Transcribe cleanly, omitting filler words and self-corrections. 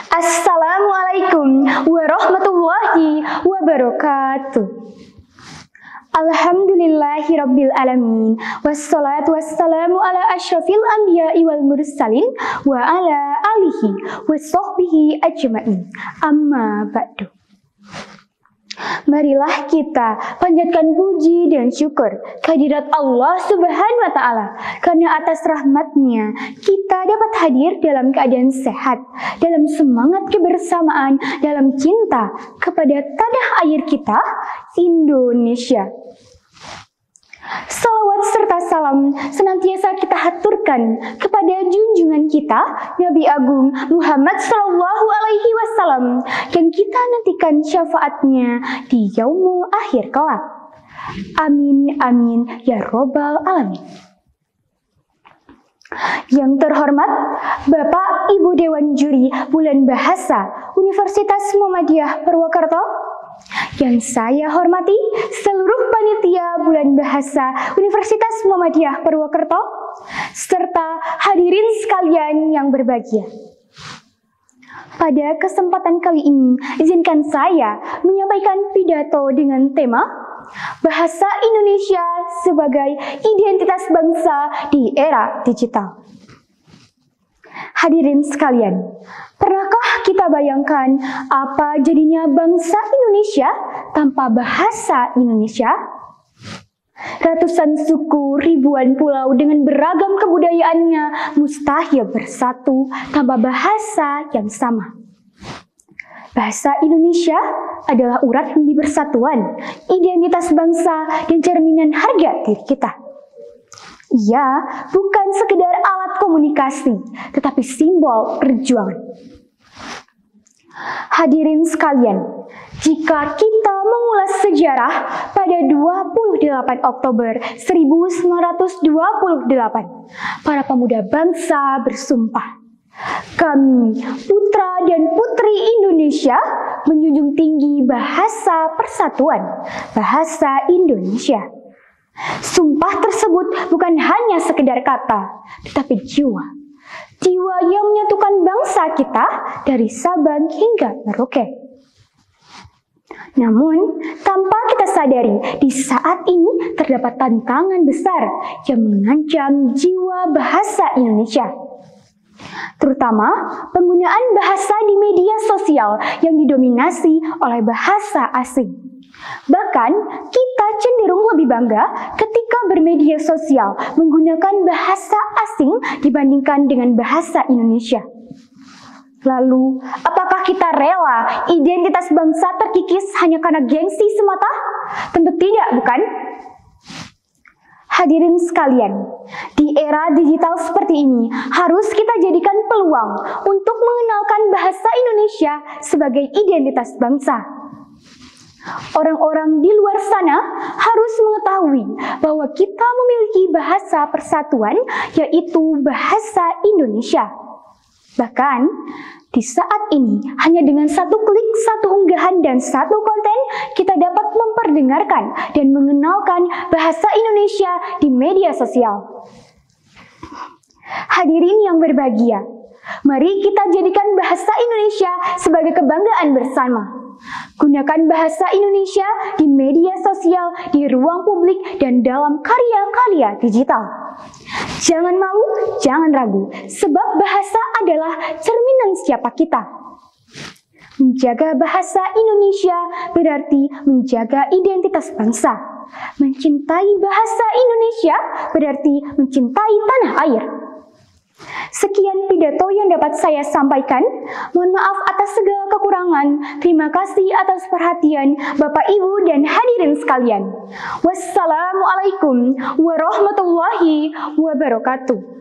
Assalamualaikum warahmatullahi wabarakatuh. Alhamdulillahirabbil alamin. Wassalatu wassalamu ala asyrafil anbiya'i wal mursalin wa ala alihi washabbihi ajmain. Amma ba'du. Marilah kita panjatkan puji dan syukur kehadirat Allah Subhanahu wa Ta'ala, karena atas rahmatnya kita dapat hadir dalam keadaan sehat, dalam semangat kebersamaan, dalam cinta kepada tanah air kita, Indonesia. Salawat serta salam senantiasa kita haturkan kepada junjungan kita Nabi Agung Muhammad SAW yang kita nantikan syafaatnya di yaumul akhir kelak. Amin amin ya robbal alamin. Yang terhormat Bapak Ibu Dewan Juri Bulan Bahasa Universitas Muhammadiyah Purwokerto, yang saya hormati seluruh panitia Bulan Bahasa Universitas Muhammadiyah Purwokerto, serta hadirin sekalian yang berbahagia. Pada kesempatan kali ini, izinkan saya menyampaikan pidato dengan tema Bahasa Indonesia sebagai Identitas Bangsa di Era Digital. Hadirin sekalian, pernahkah kita bayangkan apa jadinya bangsa Indonesia tanpa bahasa Indonesia? Ratusan suku, ribuan pulau dengan beragam kebudayaannya mustahil bersatu tanpa bahasa yang sama. Bahasa Indonesia adalah urat nadi persatuan, identitas bangsa, dan cerminan harga diri kita. Ia bukan sekedar alat komunikasi, tetapi simbol perjuangan. Hadirin sekalian, jika kita mengulas sejarah, pada 28 Oktober 1928, para pemuda bangsa bersumpah, kami, putra dan putri Indonesia, menjunjung tinggi bahasa persatuan, bahasa Indonesia. Sumpah tersebut bukan hanya sekedar kata, tetapi jiwa. Jiwa yang menyatukan bangsa kita dari Sabang hingga Merauke. Namun, tanpa kita sadari, di saat ini terdapat tantangan besar yang mengancam jiwa bahasa Indonesia. Terutama penggunaan bahasa di media sosial yang didominasi oleh bahasa asing. Bahkan kita cenderung lebih bangga ketika bermedia sosial menggunakan bahasa asing dibandingkan dengan bahasa Indonesia. Lalu, apakah kita rela identitas bangsa terkikis hanya karena gengsi semata? Tentu tidak, bukan? Hadirin sekalian, di era digital seperti ini, harus kita jadikan peluang untuk mengenalkan bahasa Indonesia sebagai identitas bangsa. Orang-orang di luar sana harus mengetahui bahwa kita memiliki bahasa persatuan, yaitu bahasa Indonesia. Bahkan, di saat ini, hanya dengan satu klik, satu unggahan, dan satu konten, kita dapat memperdengarkan dan mengenalkan bahasa Indonesia di media sosial. Hadirin yang berbahagia, mari kita jadikan bahasa Indonesia sebagai kebanggaan bersama. Gunakan bahasa Indonesia di media sosial, di ruang publik, dan dalam karya-karya digital. Jangan malu, jangan ragu, sebab bahasa adalah cerminan siapa kita. Menjaga bahasa Indonesia berarti menjaga identitas bangsa. Mencintai bahasa Indonesia berarti mencintai tanah air. Sekian pidato yang dapat saya sampaikan. Mohon maaf atas segala kekurangan. Terima kasih atas perhatian Bapak, Ibu, dan hadirin sekalian. Wassalamualaikum warahmatullahi wabarakatuh.